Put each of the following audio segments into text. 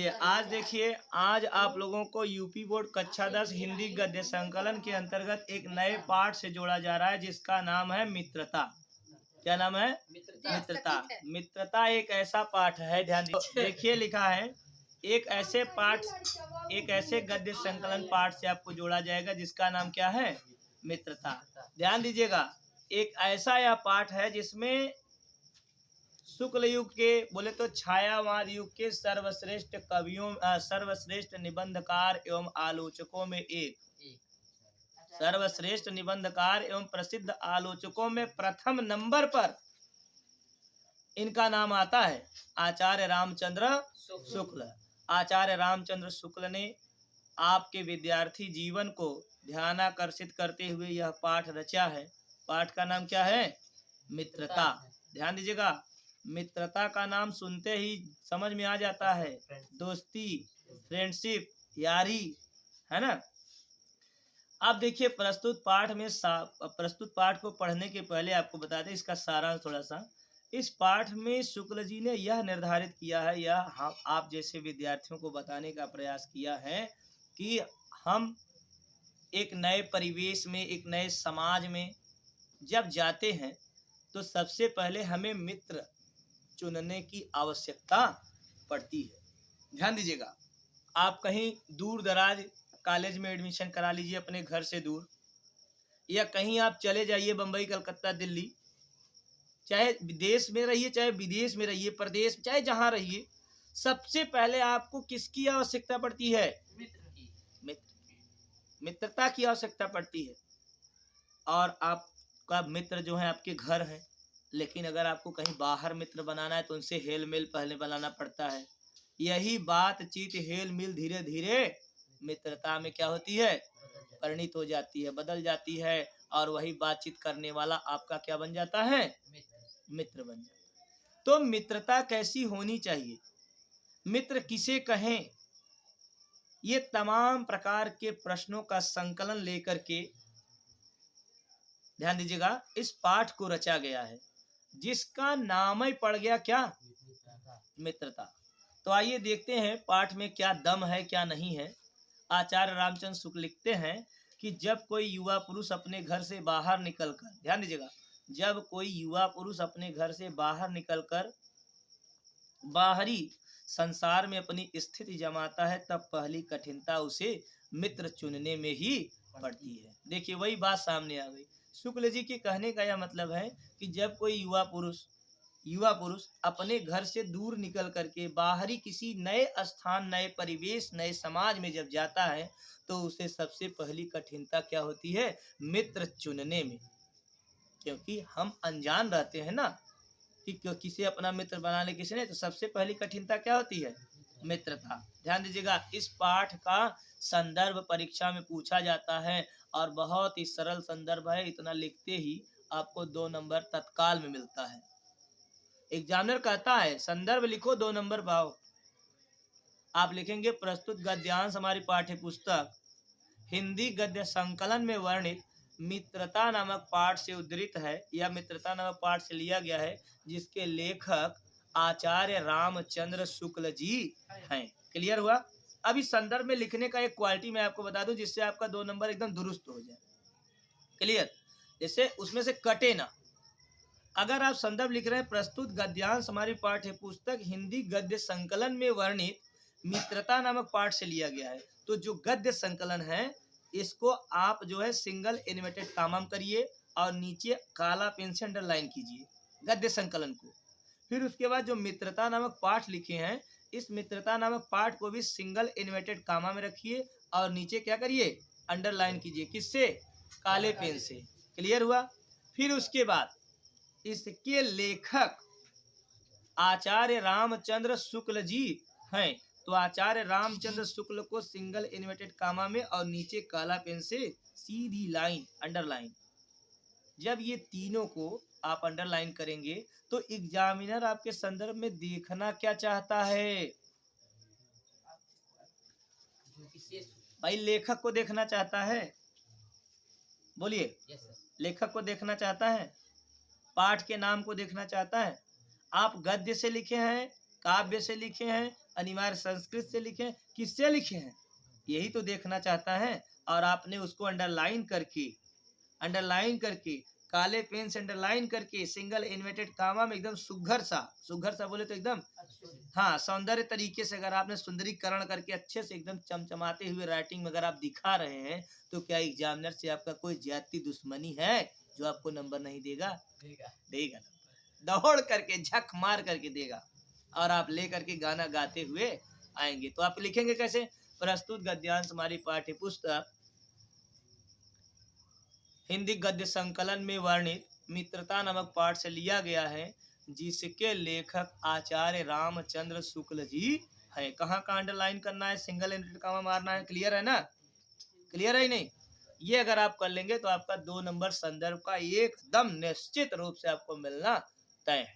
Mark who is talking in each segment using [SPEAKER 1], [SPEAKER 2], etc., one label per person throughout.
[SPEAKER 1] चलिए आज देखिए, आज आप लोगों को यूपी बोर्ड कक्षा 10 हिंदी गद्य संकलन के अंतर्गत एक नए पाठ से जोड़ा जा रहा है जिसका नाम है मित्रता। क्या नाम है? मित्रता। मित्रता एक ऐसा पाठ है, ध्यान देखिए, लिखा है एक ऐसे गद्य संकलन पाठ से आपको जोड़ा जाएगा जिसका नाम क्या है? मित्रता। ध्यान दीजिएगा, एक ऐसा यह पाठ है जिसमें शुक्ल युग के बोले तो छायावाद युग के सर्वश्रेष्ठ कवियों, सर्वश्रेष्ठ निबंधकार एवं आलोचकों में सर्वश्रेष्ठ निबंधकार एवं प्रसिद्ध आलोचकों में प्रथम नंबर पर इनका नाम आता है आचार्य रामचंद्र शुक्ल। आचार्य रामचंद्र शुक्ल ने आपके विद्यार्थी जीवन को ध्यानाकर्षित करते हुए यह पाठ रचा है। पाठ का नाम क्या है? मित्रता। ध्यान दीजिएगा, मित्रता का नाम सुनते ही समझ में आ जाता है दोस्ती, फ्रेंडशिप, यारी, है ना। अब देखिए, प्रस्तुत पाठ को पढ़ने के पहले आपको बता दें इसका सारांश थोड़ा सा। इस पाठ में शुक्ल जी ने यह निर्धारित किया है, यह आप जैसे विद्यार्थियों को बताने का प्रयास किया है कि हम एक नए परिवेश में, एक नए समाज में जब जाते हैं तो सबसे पहले हमें मित्र चुनने की आवश्यकता पड़ती है। ध्यान दीजिएगा, आप कहीं दूर दराज कॉलेज में एडमिशन करा लीजिए अपने घर से दूर, या कहीं आप चले जाइए बम्बई, कलकत्ता, दिल्ली, चाहे देश में रहिए चाहे विदेश में रहिए, प्रदेश चाहे जहां रहिए, सबसे पहले आपको किसकी आवश्यकता पड़ती है? मित्रता की आवश्यकता पड़ती है। और आपका मित्र जो है आपके घर है, लेकिन अगर आपको कहीं बाहर मित्र बनाना है तो उनसे हेल मेल पहले बनाना पड़ता है। यही बातचीत, हेल मिल धीरे धीरे मित्रता में क्या होती है? परिणित हो जाती है, बदल जाती है, और वही बातचीत करने वाला आपका क्या बन जाता है? मित्र बन जाता है। तो मित्रता कैसी होनी चाहिए, मित्र किसे कहें, ये तमाम प्रकार के प्रश्नों का संकलन लेकर के, ध्यान दीजिएगा, इस पाठ को रचा गया है जिसका नाम ही पड़ गया क्या? मित्रता। तो आइए देखते हैं पाठ में क्या दम है क्या नहीं है। आचार्य रामचंद्र शुक्ल लिखते हैं कि जब कोई युवा पुरुष अपने घर से बाहर निकलकर, ध्यान दीजिएगा, जब कोई युवा पुरुष अपने घर से बाहर निकलकर बाहरी संसार में अपनी स्थिति जमाता है तब पहली कठिनता उसे मित्र चुनने में ही पड़ती है। देखिए, वही बात सामने आ गई। शुक्ल जी के कहने का यह मतलब है कि जब कोई युवा पुरुष अपने घर से दूर निकल करके बाहरी किसी नए स्थान, नए परिवेश, नए समाज में जब जाता है तो उसे सबसे पहली कठिनता क्या होती है? मित्र चुनने में। क्योंकि हम अनजान रहते हैं ना कि किसे अपना मित्र बनाने किसी ने, तो सबसे पहली कठिनता क्या होती है? मित्रता। ध्यान दीजिएगा, इस पाठ का संदर्भ परीक्षा में पूछा जाता है और बहुत ही सरल संदर्भ है। इतना लिखते ही आपको 2 नंबर तत्काल में मिलता है। एग्जामिनर कहता है संदर्भ लिखो, 2 नंबर पाओ। आप लिखेंगे प्रस्तुत गद्यांश हमारी पाठ्य पुस्तक हिंदी गद्य संकलन में वर्णित मित्रता नामक पाठ से उद्धृत है, या मित्रता नामक पाठ से लिया गया है, जिसके लेखक आचार्य रामचंद्र शुक्ल जी हैं। क्लियर हुआ? अब इस संदर्भ में लिखने का एक क्वालिटी मैं आपको बता दूं जिससे आपका 2 नंबर एकदम दुरुस्त हो जाए। क्लियर? जैसे उसमें से कटे ना। अगर आप संदर्भ लिख रहे हैं प्रस्तुत गद्यांश हमारी पाठ्य पुस्तक हिंदी गद्य संकलन में वर्णित मित्रता नामक पाठ से लिया गया है, तो जो गद्य संकलन है इसको आप जो है सिंगल इन्वर्टेड कामा करिए और नीचे काला पेन से अंडरलाइन कीजिए गद्य संकलन को। फिर उसके बाद जो मित्रता नामक पाठ लिखे हैं, इस मित्रता नामक पाठ को भी सिंगल इन्वर्टेड कामा में रखिए और नीचे क्या करिए? अंडरलाइन कीजिए। किससे? काले पेन से। क्लियर हुआ? फिर उसके बाद इसके लेखक आचार्य रामचंद्र शुक्ल जी हैं, तो आचार्य रामचंद्र शुक्ल को सिंगल इन्वर्टेड कामा में और नीचे काला पेन से सीधी लाइन, अंडरलाइन। जब ये तीनों को आप अंडरलाइन करेंगे तो एग्जामिनर आपके संदर्भ में देखना क्या चाहता है? भाई लेखक को देखना चाहता है। बोलिए, लेखक को देखना चाहता है, पाठ के नाम को देखना चाहता है। आप गद्य से लिखे हैं, काव्य से लिखे हैं, अनिवार्य संस्कृत से लिखे, किससे लिखे हैं, यही तो देखना चाहता है। और आपने उसको अंडरलाइन करके काले पेन से अंडरलाइन करके सिंगल इन्वर्टेड कामा में एकदम सुघर सा बोले तो एकदम हाँ सौंदर्य तरीके से अगर आपने सुंदरीकरण करके अच्छे से एकदम चमचमाते हुए राइटिंग में अगर आप दिखा रहे हैं, तो क्या एग्जामिनर से आपका कोई ज्यादती दुश्मनी है जो आपको नंबर नहीं देगा? देगा, दौड़ करके झक मार करके देगा। और आप ले करके गाना गाते हुए आएंगे। तो आप लिखेंगे कैसे? प्रस्तुत गद्यांश हमारी पाठ्य पुस्तक हिंदी गद्य संकलन में वर्णित मित्रता नामक पाठ से लिया गया है, जिसके लेखक आचार्य रामचंद्र शुक्ल जी है। कहाँ का अंडरलाइन करना है, सिंगल इन्वर्टेड कॉमा मारना है, क्लियर है ना? क्लियर है ही नहीं? ये अगर आप कर लेंगे तो आपका 2 नंबर संदर्भ का एकदम निश्चित रूप से आपको मिलना तय है।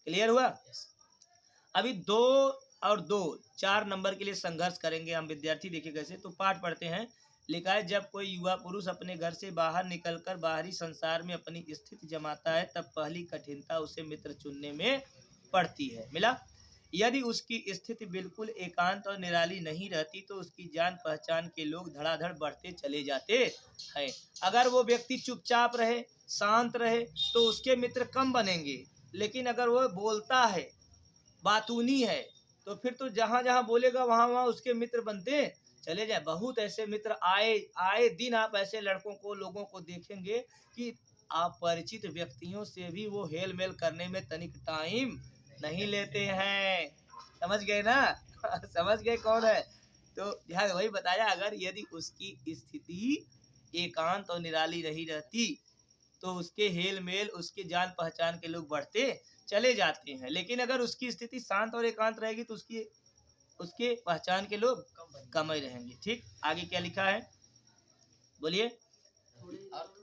[SPEAKER 1] क्लियर हुआ? अभी 2 और 2 4 नंबर के लिए संघर्ष करेंगे हम विद्यार्थी। देखिए कैसे, तो पाठ पढ़ते हैं। लिखा है, जब कोई युवा पुरुष अपने घर से बाहर निकलकर बाहरी संसार में अपनी स्थिति जमाता है, तब पहली कठिनता उसे मित्र चुनने में पड़ती है। मिला? यदि उसकी स्थिति बिल्कुल एकांत और निराली नहीं रहती तो उसकी जान पहचान के लोग धड़ाधड़ बढ़ते चले जाते हैं। अगर वो व्यक्ति चुपचाप रहे, शांत रहे, तो उसके मित्र कम बनेंगे। लेकिन अगर वो बोलता है, बातूनी है, तो फिर तो जहाँ जहाँ बोलेगा वहाँ वहाँ उसके मित्र बनते चले जाए। बहुत ऐसे मित्र आए दिन आप ऐसे लड़कों को, लोगों को देखेंगे कि आप परिचित व्यक्तियों से भी वो हेल मेल करने में तनिक टाइम नहीं लेते हैं। समझ गए ना? समझ गए कौन है? तो यहाँ वही बताया, अगर यदि उसकी स्थिति एकांत और निराली नहीं रहती तो उसके हेल मेल, उसके जान पहचान के लोग बढ़ते चले जाते हैं। लेकिन अगर उसकी स्थिति शांत और एकांत रहेगी तो उसके पहचान के लोग कम ही रहेंगे। ठीक, आगे क्या लिखा है बोलिए?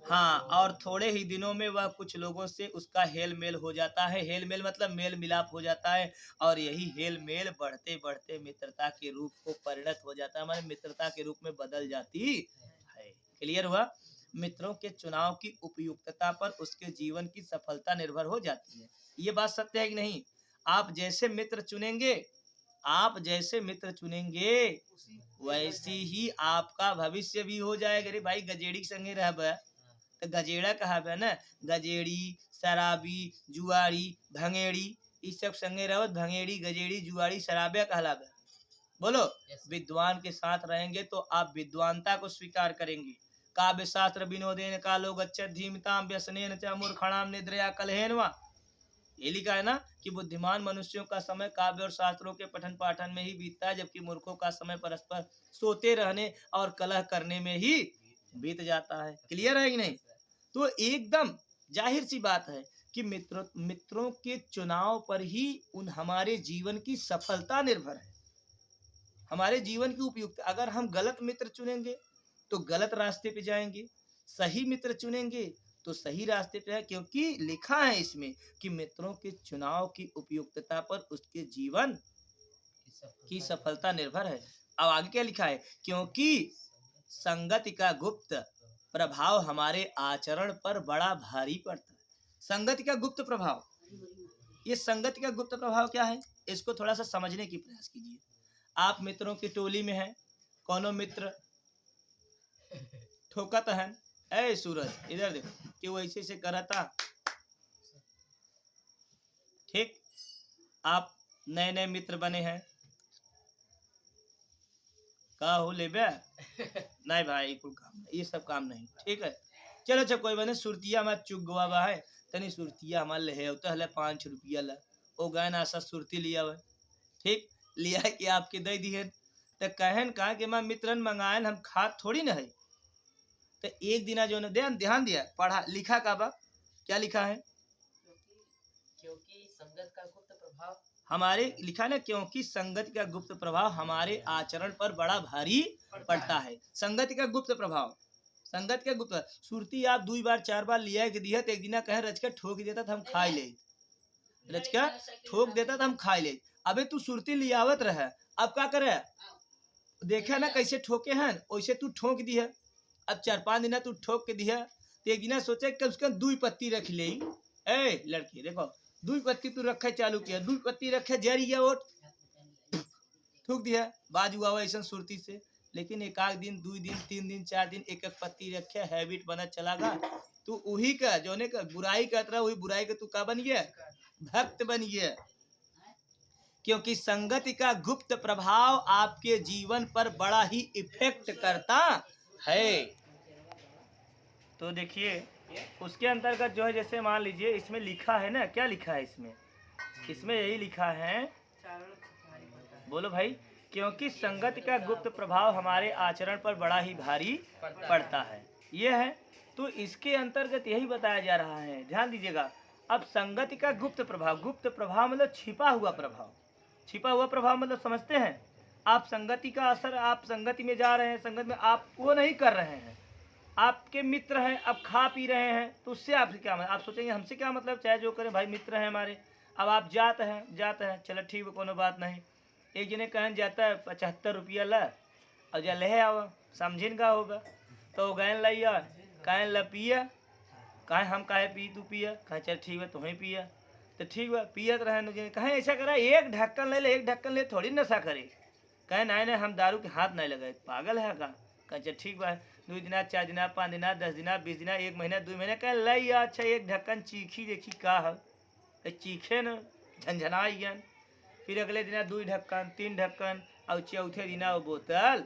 [SPEAKER 1] हाँ, और थोड़े ही दिनों में वह कुछ लोगों से उसका हेल मेल हो जाता है। हेल मेल मतलब मेल मिलाप हो जाता है, और यही हेल मेल बढ़ते बढ़ते मित्रता के रूप को परिणत हो जाता है, हमारे मित्रता के रूप में बदल जाती है। क्लियर हुआ? मित्रों के चुनाव की उपयुक्तता पर उसके जीवन की सफलता निर्भर हो जाती है। ये बात सत्य है कि नहीं? आप जैसे मित्र चुनेंगे वैसी ही आपका भविष्य भी हो जाएगा। अरे भाई, गजेड़ी संगे रहब तो गजेड़ा कहा ना, गजेड़ी, शराबी, जुआरी, भंगेड़ी, इस सब संगे रहत भंगेड़ी, गजेड़ी, जुआरी, शराबिया कहलावे। बोलो, विद्वान के साथ रहेंगे तो आप विद्वानता को स्वीकार करेंगे। काव्य शास्त्र विनोदेन कालो गच्छति धीमताम व्यसनेन च मूर्खणाम निद्रया कलहेन वा। ये लिखा है ना कि बुद्धिमान मनुष्यों का समय काव्य और शास्त्रों के पठन पाठन में ही बीतता है, जबकि मूर्खों का समय परस्पर सोते रहने और कलह करने में ही बीत जाता है। क्लियर है कि नहीं? तो एकदम जाहिर सी बात है कि मित्रों के चुनाव पर ही हमारे जीवन की सफलता निर्भर है, हमारे जीवन की उपयुक्त। अगर हम गलत मित्र चुनेंगे तो गलत रास्ते पे जाएंगे, सही मित्र चुनेंगे तो सही रास्ते पे है, क्योंकि लिखा है इसमें कि मित्रों के चुनाव की उपयुक्तता पर उसके जीवन की सफलता निर्भर है। अब आगे क्या लिखा है? क्योंकि संगति का गुप्त प्रभाव हमारे आचरण पर बड़ा भारी पड़ता है। संगति का गुप्त प्रभाव, ये संगति का गुप्त प्रभाव क्या है, इसको थोड़ा सा समझने की प्रयास कीजिए। आप मित्रों की टोली में हैं, कोनो मित्र ठोकत है, ऐ सूरज इधर देखो कि वो ऐसे से करता। ठीक, आप नए नए मित्र बने हैं, का हो ले नहीं भाई, कुल काम ये सब काम नहीं। ठीक है, चलो अच्छा कोई बने सुरतिया मत चुग गवा है, तनी सुरतिया हमारे ले है तो हले 5 रुपया ला ओ गए ना सा सुरती लिया हुआ। ठीक, लिया कि आपके दे दिए तो कहन कहा कि मैं मित्रन मंगाए हम खाद थोड़ी ना है। तो एक दिन जो ने ध्यान दिया, पढ़ा लिखा का बा, क्या लिखा है? क्योंकि संगत का गुप्त प्रभाव हमारे, लिखा ना, क्योंकि संगति का गुप्त प्रभाव हमारे आचरण पर बड़ा भारी पड़ता है। संगति का गुप्त प्रभाव, संगत का गुप्त सुरती आप 2 बार 4 बार लिया के दिया, एक दिन कहे रचका ठोक देता था हम खाई ले, रचका ठोक देता था हम खाई ले। अबे तू सुरती लियावत रहे, अब क्या करे, देखा ना कैसे ठोके हैं, वैसे तू ठोक दी है। अब 4-5 दिन तू ठोक के दिया, तो एक दिन सोचे कम से कम 2 पत्ती रख ले। ए लड़की देखो, 2 पत्ती तू रखे चालू किया, 2 पत्ती रखे जरिया ओट थूक दिया, बाजू आवा ऐसा सुरती से। लेकिन एक आध दिन, 2 दिन, 3 दिन, 4 दिन एक एक पत्ती रखे, हैबिट बना चला गा, तू वही का जोने का बुराई करता रहा, वही बुराई का तू का बन गया, भक्त बन गया। क्योंकि संगति का गुप्त प्रभाव आपके जीवन पर बड़ा ही इफेक्ट करता है। तो देखिए उसके अंतर्गत जो है, जैसे मान लीजिए इसमें लिखा है ना, क्या लिखा है इसमें, इसमें यही लिखा है, बोलो भाई, क्योंकि संगति का गुप्त प्रभाव हमारे आचरण पर बड़ा ही भारी पड़ता है, ये है। तो इसके अंतर्गत यही बताया जा रहा है, ध्यान दीजिएगा। अब संगति का गुप्त प्रभाव, गुप्त प्रभाव मतलब छिपा हुआ प्रभाव, छिपा हुआ प्रभाव मतलब समझते हैं आप, संगति का असर, आप संगति में जा रहे हैं, संगत में आप वो नहीं कर रहे हैं, आपके मित्र हैं, अब खा पी रहे हैं, तो उससे आपसे क्या मतलब, आप सोचेंगे हमसे क्या मतलब, चाहे जो करें भाई, मित्र हैं हमारे। अब आप जाते हैं, चलो ठीक है, कोनो बात नहीं। एक जने कहन जाता है 75 रुपया ला और जा ले आओ, समझिन का होगा, तो गैन लिया, कहन ला पिया, कहें हम काहे पी, तू पिया, कहें चल ठीक है तुम्हें पिया, तो ठीक है पियत रहे, कहें ऐसा करा, एक ढक्कन ले ले, एक ढक्कन ले, थोड़ी नशा करे, कहें नहीं हम दारू के हाथ नहीं लगाए, पागल है का, कहें चल ठीक बा, 2 दिन, 4 दिन, 5 दिन, 10 दिन, 20 दिन, 1 महीना, 2 महीने, कहें लाई अच्छा एक ढक्कन चीखी देखी का है, चीखे न झंझनाई गन, फिर अगले दिन 2 ढक्कन, 3 ढक्कन, और चौथे दिन वो बोतल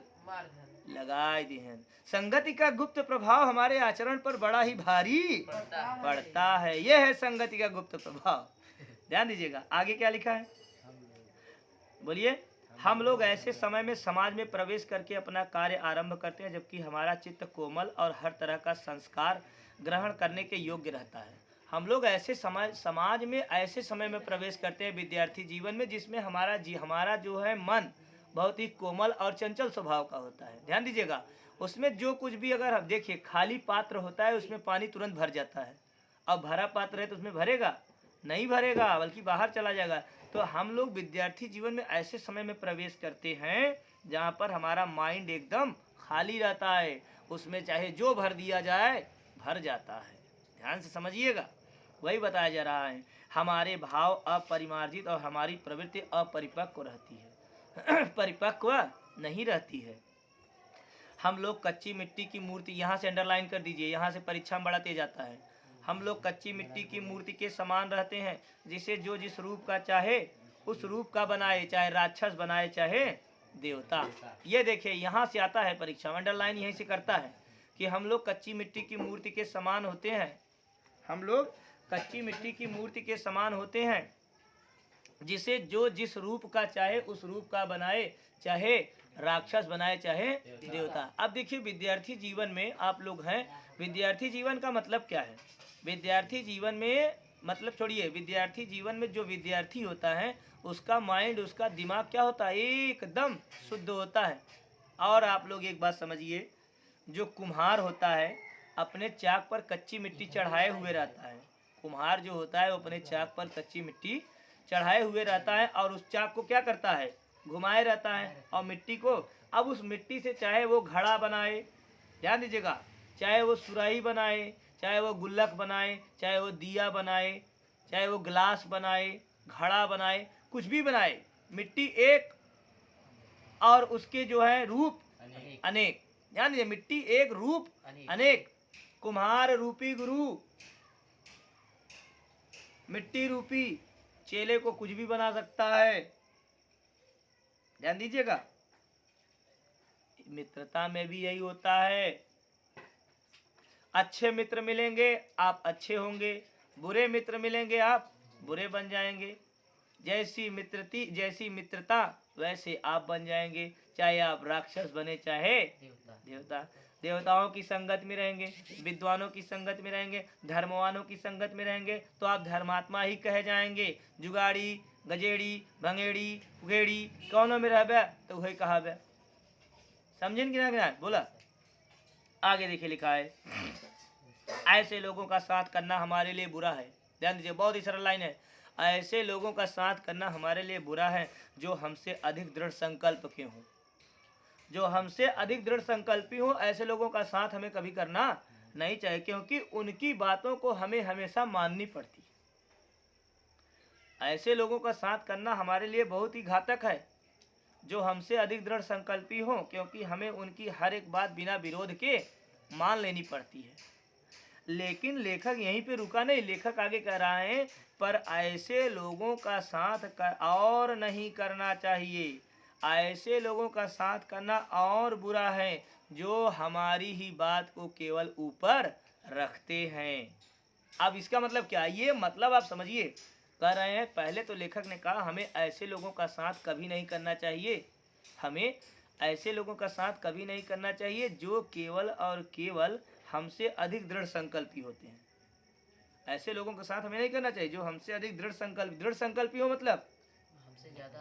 [SPEAKER 1] लगाए दिहन। संगति का गुप्त प्रभाव हमारे आचरण पर बड़ा ही भारी पड़ता है, यह है संगति का गुप्त प्रभाव। ध्यान दीजिएगा आगे क्या लिखा है, बोलिए। हम लोग ऐसे समय में समाज में प्रवेश करके अपना कार्य आरंभ करते हैं जबकि हमारा चित्त कोमल और हर तरह का संस्कार ग्रहण करने के योग्य रहता है। हम लोग ऐसे समाज में ऐसे समय में प्रवेश करते हैं, विद्यार्थी जीवन में, जिसमें हमारा जो है मन बहुत ही कोमल और चंचल स्वभाव का होता है। ध्यान दीजिएगा, उसमें जो कुछ भी, अगर आप देखिए खाली पात्र होता है उसमें पानी तुरंत भर जाता है, अब भरा पात्र है तो उसमें भरेगा नहीं, भरेगा बल्कि बाहर चला जाएगा। तो हम लोग विद्यार्थी जीवन में ऐसे समय में प्रवेश करते हैं जहाँ पर हमारा माइंड एकदम खाली रहता है, उसमें चाहे जो भर दिया जाए भर जाता है। ध्यान से समझिएगा, वही बताया जा रहा है। हमारे भाव अपरिमार्जित और हमारी प्रवृत्ति अपरिपक्व रहती है, परिपक्व नहीं रहती है। हम लोग कच्ची मिट्टी की मूर्ति, यहाँ से अंडरलाइन कर दीजिए, यहाँ से परीक्षा में बड़ा तेज आता है। हम लोग कच्ची मिट्टी की मूर्ति के समान रहते हैं, जिसे जो जिस रूप का चाहे उस रूप का बनाए, चाहे राक्षस बनाए चाहे देवता। ये देखिए यहाँ से आता है परीक्षा में, अंडरलाइन यहीं से करता है कि हम लोग कच्ची मिट्टी की मूर्ति के समान होते हैं, हम लोग कच्ची मिट्टी की मूर्ति के समान होते हैं, जिसे जो जिस रूप का चाहे उस रूप का बनाए, चाहे राक्षस बनाए चाहे देवता। अब देखिए विद्यार्थी जीवन में आप लोग हैं, विद्यार्थी जीवन का मतलब क्या है, विद्यार्थी जीवन में मतलब छोड़िए, विद्यार्थी जीवन में जो विद्यार्थी होता है उसका माइंड, उसका दिमाग क्या होता है, एकदम शुद्ध होता है। और आप लोग एक बात समझिए, जो कुम्हार होता है अपने चाक पर कच्ची मिट्टी चढ़ाए हुए रहता है, कुम्हार जो होता है वो अपने चाक पर कच्ची मिट्टी चढ़ाए हुए रहता है और उस चाक को क्या करता है, घुमाए रहता है, और मिट्टी को, अब उस मिट्टी से चाहे वो घड़ा बनाए, ध्यान दीजिएगा, चाहे वो सुराही बनाए, चाहे वो गुल्लक बनाए, चाहे वो दिया बनाए, चाहे वो गिलास बनाए, घड़ा बनाए, कुछ भी बनाए, मिट्टी एक और उसके जो है रूप अनेक। ध्यान दीजिए, मिट्टी एक रूप अनेक, कुम्हार रूपी गुरु मिट्टी रूपी चेले को कुछ भी बना सकता है। ध्यान दीजिएगा, मित्रता में भी यही होता है, अच्छे मित्र मिलेंगे आप अच्छे होंगे, बुरे मित्र मिलेंगे आप बुरे बन जाएंगे। जैसी मित्रता वैसे आप बन जाएंगे, चाहे आप राक्षस बने चाहे देवता। देवताओं की संगत में रहेंगे, विद्वानों की संगत में रहेंगे, धर्मवानों की संगत में रहेंगे तो आप धर्मात्मा ही कहे जाएंगे। जुगाड़ी, गजेड़ी, भंगेड़ी, उगेड़ी कौनों में रहबे तो वही कहाबे। समझेन कि ना बोला। आगे देखिए लिखा है, ऐसे लोगों का साथ करना हमारे लिए बुरा है। ध्यान दीजिए, बहुत ही सरल लाइन है, ऐसे लोगों का साथ करना हमारे लिए बुरा है जो हमसे अधिक दृढ़ संकल्प के हों, जो हमसे अधिक दृढ़ संकल्पी हो, ऐसे लोगों का साथ हमें कभी करना नहीं चाहिए, क्योंकि उनकी बातों को हमें हमेशा माननी पड़ती है। ऐसे लोगों का साथ करना हमारे लिए बहुत ही घातक है, जो हमसे अधिक दृढ़ संकल्पी हो, क्योंकि हमें उनकी हर एक बात बिना विरोध के मान लेनी पड़ती है। लेकिन लेखक यहीं पे रुका नहीं, लेखक आगे कह रहा है पर ऐसे लोगों का साथ और नहीं करना चाहिए। ऐसे लोगों का साथ करना और बुरा है जो हमारी ही बात को केवल ऊपर रखते हैं। अब इसका मतलब क्या है, ये मतलब आप समझिए। कह रहे हैं पहले तो लेखक ने कहा हमें ऐसे लोगों का साथ कभी नहीं करना चाहिए, हमें ऐसे लोगों का साथ कभी नहीं करना चाहिए जो केवल और केवल हमसे अधिक दृढ़ संकल्पी होते हैं। ऐसे लोगों के साथ हमें नहीं करना चाहिए जो हमसे अधिक दृढ़ संकल्पी हो, मतलब
[SPEAKER 2] हमसे ज्यादा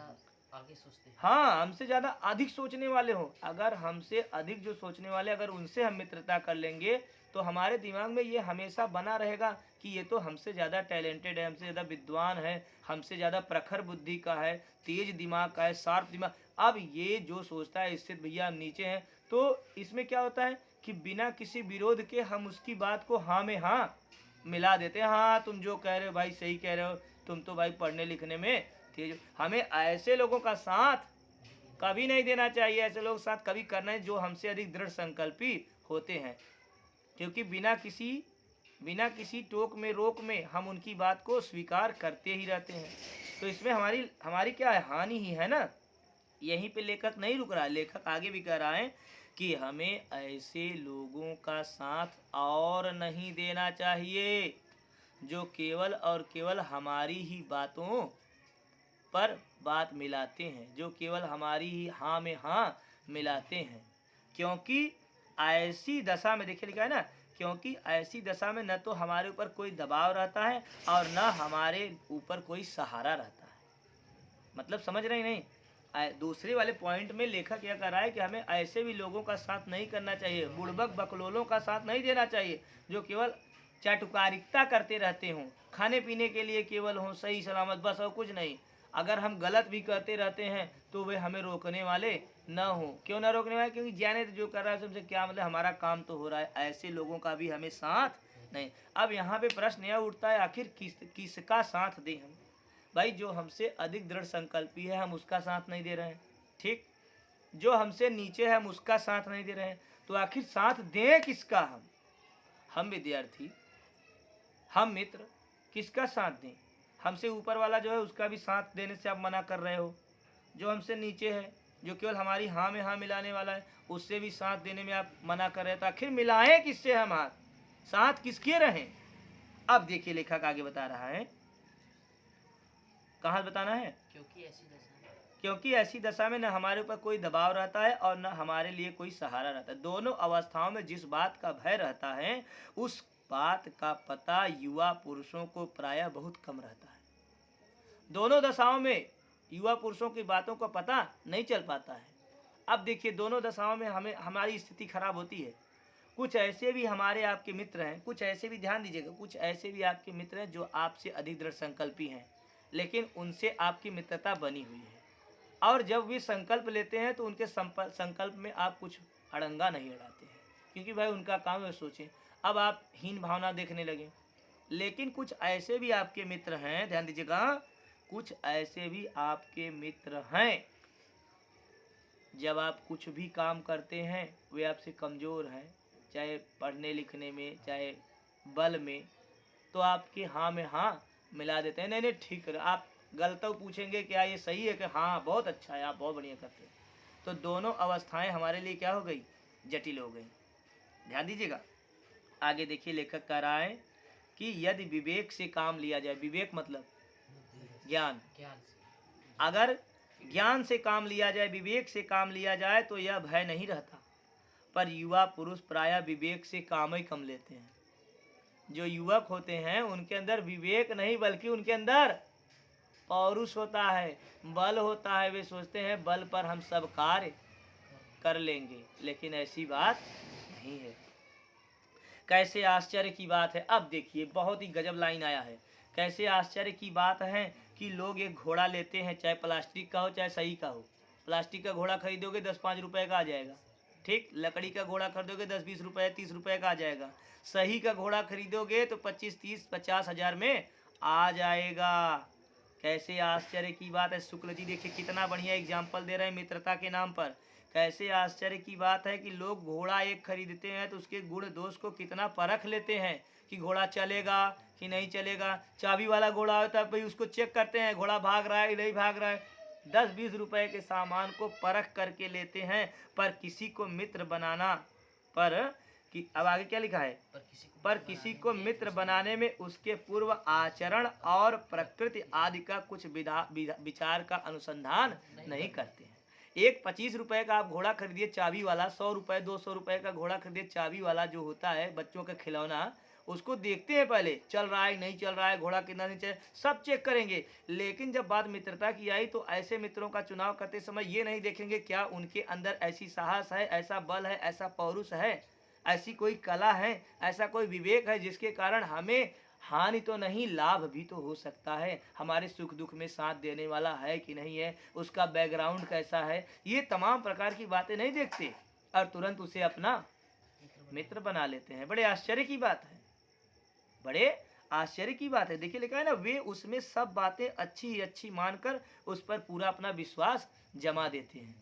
[SPEAKER 2] आगे सोचते हैं।
[SPEAKER 1] हाँ, हमसे ज्यादा अधिक सोचने वाले हो। अगर हमसे अधिक जो सोचने वाले, अगर उनसे हम मित्रता कर लेंगे तो हमारे दिमाग में ये हमेशा बना रहेगा कि ये तो हमसे ज़्यादा टैलेंटेड है, हमसे ज़्यादा विद्वान है, हमसे ज़्यादा प्रखर बुद्धि का है, तेज दिमाग का है, शार्प दिमाग। अब ये जो सोचता है इससे भैया हम नीचे हैं, तो इसमें क्या होता है कि बिना किसी विरोध के हम उसकी बात को हाँ में हाँ मिला देते हैं। हाँ, तुम जो कह रहे हो भाई सही कह रहे हो, तुम तो भाई पढ़ने लिखने में तेज। हमें ऐसे लोगों का साथ कभी नहीं देना चाहिए, ऐसे लोग साथ कभी करना है जो हमसे अधिक दृढ़ संकल्पी होते हैं, क्योंकि बिना किसी टोक में रोक में हम उनकी बात को स्वीकार करते ही रहते हैं। तो इसमें हमारी क्या है, हानि ही है ना। यहीं पे लेखक नहीं रुक रहा है, लेखक आगे भी कह रहा है कि हमें ऐसे लोगों का साथ और नहीं देना चाहिए जो केवल और केवल हमारी ही बातों पर बात मिलाते हैं, जो केवल हमारी ही हाँ में हाँ मिलाते हैं। क्योंकि ऐसी दशा में, देखिए लिखा है ना, क्योंकि ऐसी दशा में न तो हमारे ऊपर कोई दबाव रहता है और न हमारे ऊपर कोई सहारा रहता है। मतलब समझ रहे नहीं। दूसरे वाले पॉइंट में लेखक यह कह रहा है कि हमें ऐसे भी लोगों का साथ नहीं करना चाहिए, बुड़बक बकलोलों का साथ नहीं देना चाहिए जो केवल चाटुकारिता करते रहते हों, खाने पीने के लिए केवल हों, सही सलामत, बस और कुछ नहीं। अगर हम गलत भी करते रहते हैं तो वे हमें रोकने वाले न हो। क्यों ना रोकने वाले, क्योंकि जाने तो जो कर रहा है तुमसे क्या मतलब, हमारा काम तो हो रहा है। ऐसे लोगों का भी हमें साथ नहीं। अब यहाँ पे प्रश्न यह उठता है आखिर किसका साथ दें हम। भाई जो हमसे अधिक दृढ़ संकल्पी है हम उसका साथ नहीं दे रहे हैं, ठीक। जो हमसे नीचे है हम उसका साथ नहीं दे रहे हैं, तो आखिर साथ दें किसका हम विद्यार्थी, हम मित्र किसका साथ दें। हमसे ऊपर वाला जो है उसका भी साथ देने से आप मना कर रहे हो, जो हमसे नीचे है जो केवल हमारी हाँ में हाँ मिलाने वाला है उससे भी साथ देने में आप मना कर रहे हैं। तो आखिर मिलाएं किससे हम हाथ, साथ किसके रहें। अब देखिए लेखक आगे बता रहा है, कहाँ बताना है, क्योंकि ऐसी दशा में न हमारे ऊपर कोई दबाव रहता है और न हमारे लिए कोई सहारा रहता है। दोनों अवस्थाओं में जिस बात का भय रहता है उस बात का पता युवा पुरुषों को प्रायः बहुत कम रहता है। दोनों दशाओं में युवा पुरुषों की बातों का पता नहीं चल पाता है। अब देखिए दोनों दशाओं में हमारी स्थिति खराब होती है। कुछ ऐसे भी हमारे आपके मित्र हैं, कुछ ऐसे भी, ध्यान दीजिएगा, कुछ ऐसे भी आपके मित्र हैं जो आपसे अधिक दृढ़ संकल्पी हैं, लेकिन उनसे आपकी मित्रता बनी हुई है। और जब वे संकल्प लेते हैं तो उनके संकल्प में आप कुछ अड़ंगा नहीं अड़ाते हैं, क्योंकि भाई उनका काम है। सोचें, अब आप हीन भावना देखने लगे। लेकिन कुछ ऐसे भी आपके मित्र हैं, ध्यान दीजिएगा, कुछ ऐसे भी आपके मित्र हैं जब आप कुछ भी काम करते हैं वे आपसे कमज़ोर हैं, चाहे पढ़ने लिखने में चाहे बल में, तो आपके हाँ में हाँ मिला देते हैं। नहीं नहीं ठीक है, आप गलत पूछेंगे क्या ये सही है कि हाँ बहुत अच्छा है, आप बहुत बढ़िया करते हैं। तो दोनों अवस्थाएं हमारे लिए क्या हो गई, जटिल हो गई। ध्यान दीजिएगा, आगे देखिए लेखक कह रहा है कि यदि विवेक से काम लिया जाए, विवेक मतलब ज्ञान, अगर ज्ञान से काम लिया जाए, विवेक से काम लिया जाए तो यह भय नहीं रहता। पर युवा पुरुष प्रायः विवेक से काम ही कम लेते हैं। जो युवक होते हैं उनके अंदर विवेक नहीं बल्कि उनके अंदर पौरुष होता है, बल होता है। वे सोचते हैं बल पर हम सब कार्य कर लेंगे, लेकिन ऐसी बात नहीं है। कैसे आश्चर्य की बात है। अब देखिए बहुत ही गजब लाइन आया है। कैसे आश्चर्य की बात है कि लोग एक घोड़ा लेते हैं, चाहे प्लास्टिक का हो चाहे सही का हो। प्लास्टिक का घोड़ा खरीदोगे 10-5 रुपए का आ जाएगा, ठीक। लकड़ी का घोड़ा खरीदोगे 10-20 रुपए 30 रुपए का आ जाएगा। सही का घोड़ा खरीदोगे तो 25-30-50 हज़ार में आ जाएगा। कैसे आश्चर्य की बात है। शुक्ल जी देखिए कितना बढ़िया एग्जाम्पल दे रहे हैं मित्रता के नाम पर। कैसे आश्चर्य की बात है कि लोग घोड़ा एक खरीदते हैं तो उसके गुण दोष को कितना परख लेते हैं कि घोड़ा चलेगा कि नहीं चलेगा। चाबी वाला घोड़ा होता है भाई, उसको चेक करते हैं घोड़ा भाग रहा है कि नहीं भाग रहा है। 10-20 रुपए के सामान को परख करके लेते हैं। पर किसी को मित्र बनाना पर कि अब आगे क्या लिखा है, पर किसी को मित्र बनाने में उसके पूर्व आचरण और प्रकृति आदि का कुछ विचार का अनुसंधान नहीं करते हैं। एक 25 रुपए का आप घोड़ा खरीदिए चाबी वाला, 100 रुपए 200 रुपए का घोड़ा खरीदिए चाबी वाला जो होता है बच्चों का खिलौना, उसको देखते हैं पहले चल रहा है नहीं चल रहा है, घोड़ा कितना नहीं चल, सब चेक करेंगे। लेकिन जब बात मित्रता की आई तो ऐसे मित्रों का चुनाव करते समय ये नहीं देखेंगे क्या उनके अंदर ऐसी साहस है, ऐसा बल है, ऐसा पौरुष है, ऐसी कोई कला है, ऐसा कोई विवेक है जिसके कारण हमें हानि तो नहीं लाभ भी तो हो सकता है, हमारे सुख दुख में साथ देने वाला है कि नहीं है, उसका बैकग्राउंड कैसा है, ये तमाम प्रकार की बातें नहीं देखते और तुरंत उसे अपना मित्र बना लेते हैं। बड़े आश्चर्य की बात है, बड़े आश्चर्य की बात है। देखिए लिखा है ना, वे उसमें सब बातें अच्छी अच्छी मानकर उस पर पूरा अपना विश्वास जमा देते हैं।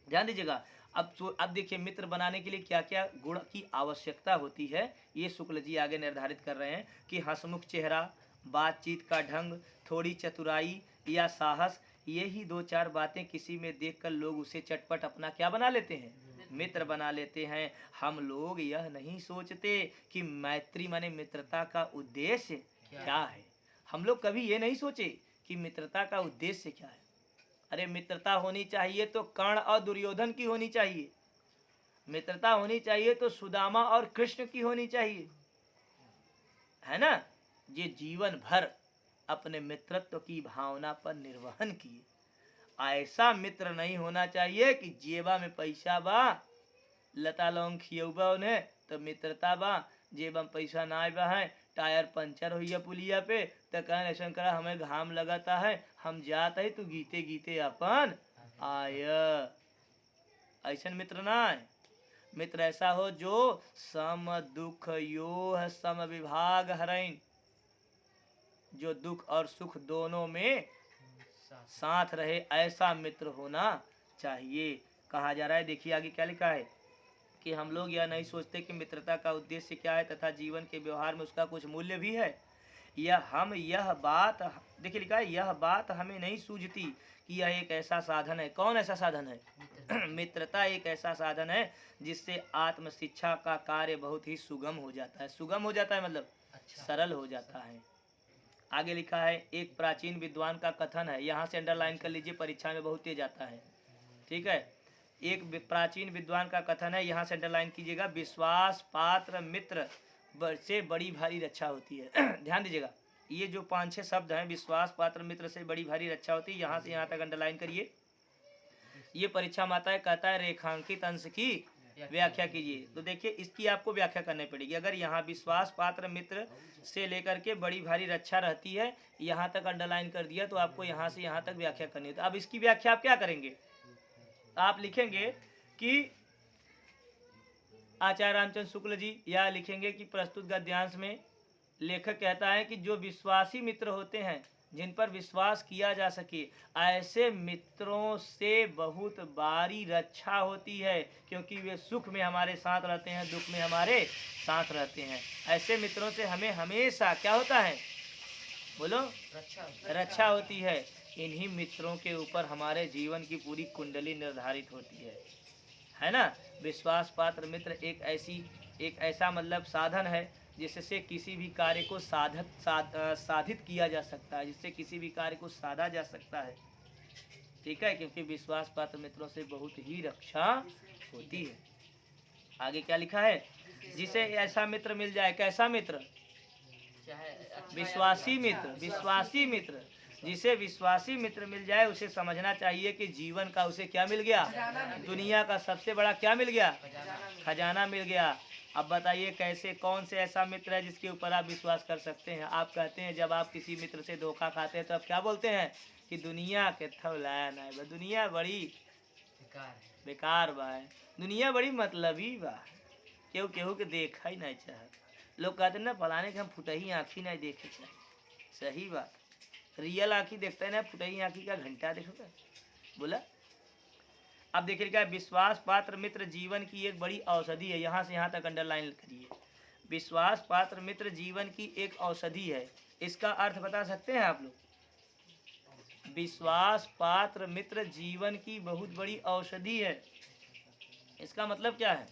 [SPEAKER 1] ध्यान दीजिएगा। अब देखिए मित्र बनाने के लिए क्या क्या गुण की आवश्यकता होती है, ये शुक्ल जी आगे निर्धारित कर रहे हैं कि हंसमुख चेहरा, बातचीत का ढंग, थोड़ी चतुराई या साहस, यही 2-4 बातें किसी में देखकर लोग उसे चटपट अपना क्या बना लेते हैं, मित्र बना लेते हैं। हम लोग यह नहीं सोचते कि मैत्री माने मित्रता का उद्देश्य क्या है। हम लोग कभी ये नहीं सोचे कि मित्रता का उद्देश्य क्या है। अरे मित्रता होनी चाहिए तो कर्ण और दुर्योधन की होनी चाहिए, मित्रता होनी चाहिए तो सुदामा और कृष्ण की होनी चाहिए, है ना। ये जीवन भर अपने मित्रत्व की भावना पर निर्वहन किए। ऐसा मित्र नहीं होना चाहिए कि जेबा में पैसा बा, लता लौंग खियौबा उन्हें तो मित्रता बा, जेबा में पैसा ना आए है, टायर पंचर हुई पुलिया पे तो कहन ऐसा करा हमें घाम लगाता है, हम जाते है तो गीते गीते अपन आय। ऐसा मित्र ना है। मित्र ऐसा हो जो सम दुख योह सम विभाग हरैन, जो दुख और सुख दोनों में साथ रहे, ऐसा मित्र होना चाहिए। कहा जा रहा है, देखिए आगे क्या लिखा है कि हम लोग यह नहीं सोचते कि मित्रता का उद्देश्य क्या है तथा जीवन के व्यवहार में उसका कुछ मूल्य भी है। यह बात देखिए लिखा है, यह बात हमें नहीं सूझती कि यह एक ऐसा साधन है। कौन ऐसा साधन है? मित्रता एक ऐसा साधन है जिससे आत्म शिक्षा का कार्य बहुत ही सुगम हो जाता है। सुगम हो जाता है मतलब सरल हो जाता है। आगे लिखा है, एक प्राचीन विद्वान का कथन है, यहाँ से अंडरलाइन कर लीजिए, परीक्षा में बहुत तेज आता है। ठीक है, एक प्राचीन विद्वान का कथन है, यहाँ से अंडरलाइन कीजिएगा, विश्वास पात्र मित्र से बड़ी भारी रक्षा होती है। ध्यान दीजिएगा, ये जो 5-6 शब्द हैं, विश्वास पात्र मित्र से बड़ी भारी रक्षा होती है, यहाँ से यहाँ तक अंडरलाइन करिए। ये परीक्षा माता कहता है रेखांकित अंश की व्याख्या कीजिए। तो देखिए इसकी आपको व्याख्या करनी पड़ेगी। अगर यहाँ विश्वास पात्र मित्र से लेकर के बड़ी भारी रक्षा रहती है, यहाँ तक अंडरलाइन कर दिया, तो आपको यहाँ से यहाँ तक व्याख्या करनी है। तो अब इसकी व्याख्या आप क्या करेंगे, आप लिखेंगे कि आचार्य रामचंद्र शुक्ल जी, या लिखेंगे कि प्रस्तुत गद्यांश में लेखक कहता है कि जो विश्वासी मित्र होते हैं, जिन पर विश्वास किया जा सके, ऐसे मित्रों से बहुत बारी रक्षा होती है, क्योंकि वे सुख में हमारे साथ रहते हैं, दुख में हमारे साथ रहते हैं। ऐसे मित्रों से हमें हमेशा क्या होता है, बोलो, रक्षा होती है। इन्हीं मित्रों के ऊपर हमारे जीवन की पूरी कुंडली निर्धारित होती है ना। विश्वास पात्र मित्र एक ऐसा मतलब साधन है जिससे किसी भी कार्य को साधित किया जा सकता है, जिससे किसी भी कार्य को साधा जा सकता है। ठीक है, क्योंकि विश्वास पात्र मित्रों से बहुत ही रक्षा होती है। आगे क्या लिखा है, जिसे ऐसा मित्र मिल जाए, कैसा मित्र, विश्वासी मित्र। विश्वासी मित्र, जिसे विश्वासी मित्र मिल जाए, उसे समझना चाहिए कि जीवन का उसे क्या मिल गया, दुनिया का सबसे बड़ा क्या मिल गया, खजाना मिल गया। अब बताइए कैसे, कौन से ऐसा मित्र है जिसके ऊपर आप विश्वास कर सकते हैं। आप कहते हैं जब आप किसी मित्र से धोखा खाते हैं तो आप क्या बोलते हैं कि दुनिया के थवलाया ना, दुनिया बड़ी बेकार बा, दुनिया बड़ी मतलबी बा, केहू केहू के देखा ही नहीं चाहे। लोग कहते हैं ना फलाने के हम फुटही आँखी नहीं देखे चाहे। सही बात, रियल आँखी देखता है ना, फुटई आँखी का घंटा देखोगे बोला। अब देखिए क्या, विश्वास पात्र मित्र जीवन की एक बड़ी औषधि है। यहाँ से यहाँ तक अंडरलाइन करिए, विश्वास पात्र मित्र जीवन की एक औषधि है। इसका अर्थ बता सकते हैं आप लोग? विश्वास पात्र मित्र जीवन की बहुत बड़ी औषधि है, इसका मतलब क्या है?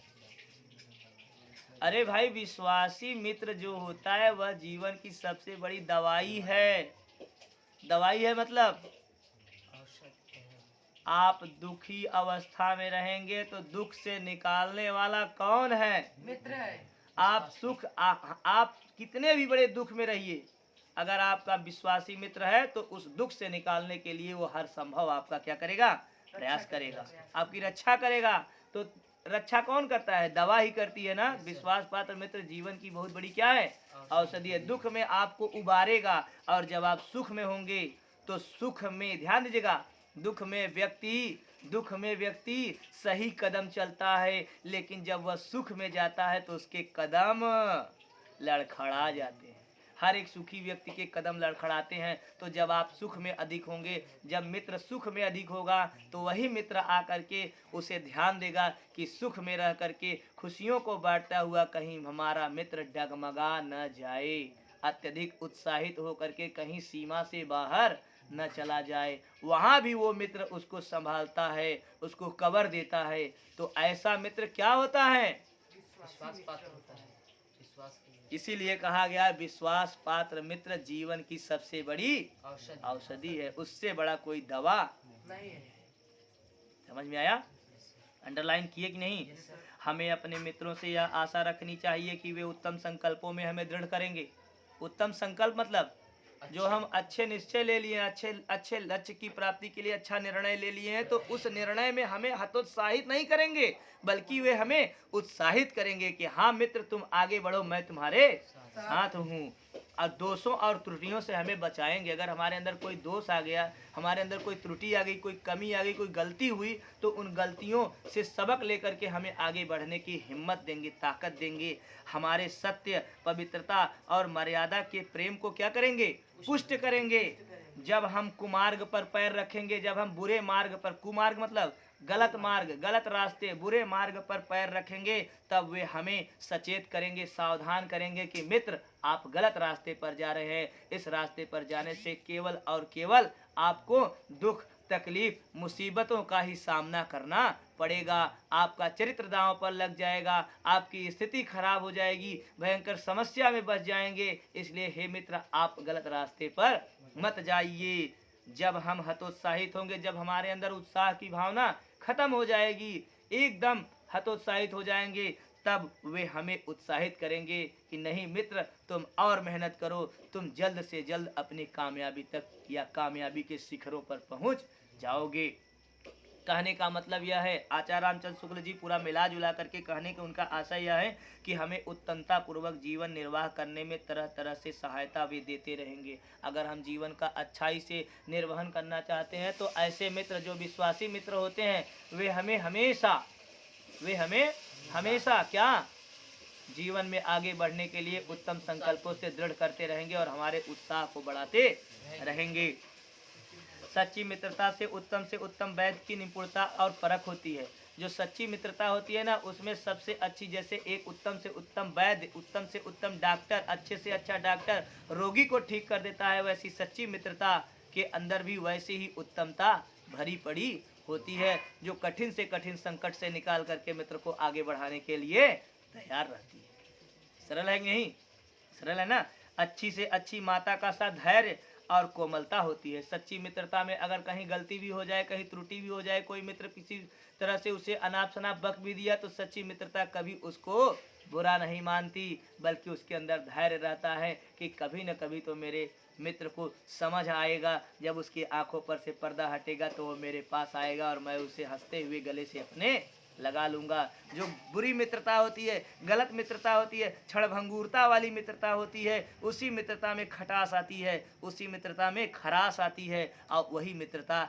[SPEAKER 1] अरे भाई, विश्वासी मित्र जो होता है वह जीवन की सबसे बड़ी दवाई है। दवाई है मतलब आप दुखी अवस्था में रहेंगे तो दुख से निकालने वाला कौन है?
[SPEAKER 2] मित्र है।
[SPEAKER 1] आप सुख आप कितने भी बड़े दुख में रहिए, अगर आपका विश्वासी मित्र है तो उस दुख से निकालने के लिए वो हर संभव आपका क्या करेगा? प्रयास करेगा, आपकी रक्षा करेगा। तो रक्षा कौन करता है? दवा ही करती है ना। विश्वास पात्र मित्र जीवन की बहुत बड़ी क्या है? औषधि है। दुख में आपको उबारेगा, और जब आप सुख में होंगे तो सुख में, ध्यान दीजिएगा, दुख में व्यक्ति सही कदम चलता है, लेकिन जब वह सुख में जाता है तो उसके कदम लड़खड़ा जाते हैं। हर एक सुखी व्यक्ति के कदम लड़खड़ाते हैं। तो जब आप सुख में अधिक होंगे, जब मित्र सुख में अधिक होगा, तो वही मित्र आकर के उसे ध्यान देगा कि सुख में रह करके खुशियों को बांटता हुआ कहीं हमारा मित्र डगमगा न जाए, अत्यधिक उत्साहित होकर के कहीं सीमा से बाहर न चला जाए। वहाँ भी वो मित्र उसको संभालता है, उसको कवर देता है। तो ऐसा मित्र क्या होता है?
[SPEAKER 2] विश्वास पात्र होता है। विश्वास
[SPEAKER 1] इसीलिए कहा गया विश्वास पात्र मित्र जीवन की सबसे बड़ी औषधि है, उससे बड़ा कोई दवा
[SPEAKER 2] नहीं है।
[SPEAKER 1] समझ में आया? अंडरलाइन किए कि नहीं? हमें अपने मित्रों से यह आशा रखनी चाहिए कि वे उत्तम संकल्पों में हमें दृढ़ करेंगे। उत्तम संकल्प मतलब जो हम अच्छे निश्चय ले लिए, अच्छे लक्ष्य की प्राप्ति के लिए अच्छा निर्णय ले लिए हैं, तो उस निर्णय में हमें हतोत्साहित नहीं करेंगे, बल्कि वे हमें उत्साहित करेंगे कि हाँ मित्र, तुम आगे बढ़ो, मैं तुम्हारे साथ हूँ। और दोषों और त्रुटियों से हमें बचाएंगे। अगर हमारे अंदर कोई दोष आ गया, हमारे अंदर कोई त्रुटि आ गई, कोई कमी आ गई, कोई गलती हुई, तो उन गलतियों से सबक लेकर के हमें आगे बढ़ने की हिम्मत देंगे, ताकत देंगे। हमारे सत्य, पवित्रता और मर्यादा के प्रेम को क्या करेंगे? पुष्ट करेंगे। जब हम कुमार्ग पर पैर रखेंगे, जब हम बुरे मार्ग पर, कुमार्ग मतलब गलत मार्ग, गलत रास्ते, बुरे मार्ग पर पैर रखेंगे, तब वे हमें सचेत करेंगे, सावधान करेंगे कि मित्र, आप गलत रास्ते पर जा रहे हैं। इस रास्ते पर जाने से केवल और केवल आपको दुख, तकलीफ, मुसीबतों का ही सामना करना पड़ेगा। आपका चरित्र दांव पर लग जाएगा, आपकी स्थिति खराब हो जाएगी, भयंकर समस्या में बच जाएंगे। इसलिए हे मित्र, आप गलत रास्ते पर मत जाइए। जब हम हतोत्साहित होंगे, जब हमारे अंदर उत्साह की भावना खत्म हो जाएगी, एकदम हतोत्साहित हो जाएंगे, तब वे हमें उत्साहित करेंगे कि नहीं मित्र, तुम और मेहनत करो, तुम जल्द से जल्द अपनी कामयाबी तक या कामयाबी के शिखरों पर पहुंच जाओगे। कहने का मतलब यह है, आचार्य रामचंद्र शुक्ल जी पूरा मिला जुला करके कहने का उनका आशय यह है कि हमें उत्तमता पूर्वक जीवन निर्वाह करने में तरह तरह से सहायता भी देते रहेंगे। अगर हम जीवन का अच्छाई से निर्वहन करना चाहते हैं, तो ऐसे मित्र जो विश्वासी मित्र होते हैं, वे हमें हमेशा क्या जीवन में आगे बढ़ने के लिए उत्तम संकल्पों से दृढ़ करते रहेंगे और हमारे उत्साह को बढ़ाते रहेंगे। सच्ची मित्रता से उत्तम वैद्य की निपुणता और परख होती है। जो सच्ची मित्रता होती है ना, उसमें सबसे अच्छी, जैसे एक उत्तम से उत्तम वैद्य, उत्तम से उत्तम डॉक्टर, अच्छे से अच्छा डॉक्टर रोगी को ठीक कर देता है, वैसी सच्ची मित्रता के अंदर भी वैसी ही उत्तमता भरी पड़ी होती है, जो कठिन से कठिन संकट से निकाल करके मित्र को आगे बढ़ाने के लिए तैयार रहती है। सरल है कि नहीं? सरल है ना? अच्छी से अच्छी माता का सा धैर्य और कोमलता होती है। सच्ची मित्रता में अगर कहीं गलती भी हो जाए, कहीं त्रुटि भी हो जाए, कोई मित्र किसी तरह से उसे अनाप शनाप बक भी दिया, तो सच्ची मित्रता कभी उसको बुरा नहीं मानती, बल्कि उसके अंदर धैर्य रहता है कि कभी न कभी तो मेरे मित्र को समझ आएगा। जब उसकी आंखों पर से पर्दा हटेगा तो वो मेरे पास आएगा और मैं उसे हंसते हुए गले से अपने लगा लूंगा। जो बुरी मित्रता होती है, गलत मित्रता होती है, क्षणभंगुरता वाली मित्रता होती है, उसी मित्रता में खटास आती है, उसी मित्रता में खरास आती है, और वही मित्रता